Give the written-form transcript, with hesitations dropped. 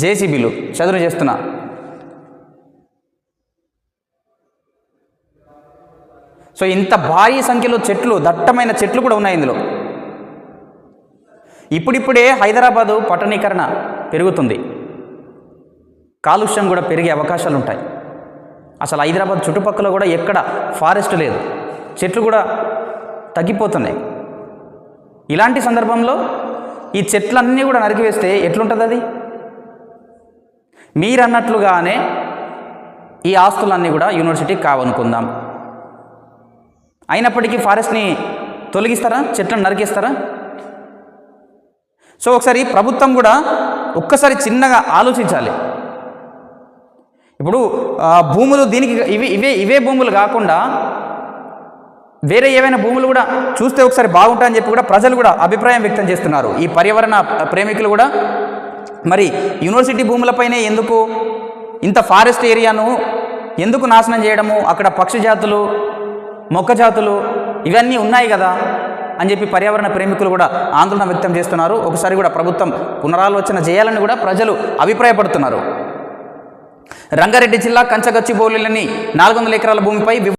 జేసీబీలు చదును చేస్తున్నా. సో ఇంత భారీ సంఖ్యలో చెట్లు, దట్టమైన చెట్లు కూడా ఉన్నాయి ఇందులో. ఇప్పుడిప్పుడే హైదరాబాదు పట్టణీకరణ పెరుగుతుంది, కాలుష్యం కూడా పెరిగే అవకాశాలు ఉంటాయి. అసలు హైదరాబాద్ చుట్టుపక్కల కూడా ఎక్కడ ఫారెస్ట్ లేదు, చెట్లు కూడా తగ్గిపోతున్నాయి. ఇలాంటి సందర్భంలో ఈ చెట్లన్నీ కూడా నరికివేస్తే ఎట్లుంటుంది? అది మీరన్నట్లుగానే ఈ ఆస్తులన్నీ కూడా యూనివర్సిటీకి కావనుకుందాం. అయినప్పటికీ ఫారెస్ట్ని తొలగిస్తారా? చెట్లను నరికేస్తారా? సో ఒకసారి ప్రభుత్వం కూడా ఒక్కసారి చిన్నగా ఆలోచించాలి. ఇప్పుడు భూములు దీనికి ఇవే భూములు కాకుండా వేరే ఏవైనా భూములు కూడా చూస్తే ఒకసారి బాగుంటాయని చెప్పి కూడా ప్రజలు కూడా అభిప్రాయం వ్యక్తం చేస్తున్నారు. ఈ పర్యావరణ ప్రేమికులు కూడా మరి యూనివర్సిటీ భూములపైనే ఎందుకు ఇంత ఫారెస్ట్ ఏరియాను ఎందుకు నాశనం చేయడము, అక్కడ పక్షి జాతులు, మొక్క జాతులు ఇవన్నీ ఉన్నాయి కదా అని చెప్పి పర్యావరణ ప్రేమికులు కూడా ఆందోళన వ్యక్తం చేస్తున్నారు. ఒకసారి కూడా ప్రభుత్వం పునరాలోచన చేయాలని కూడా ప్రజలు అభిప్రాయపడుతున్నారు. రంగారెడ్డి జిల్లా కంచగచ్చిబౌలిలోని 400 ఎకరాల భూమిపై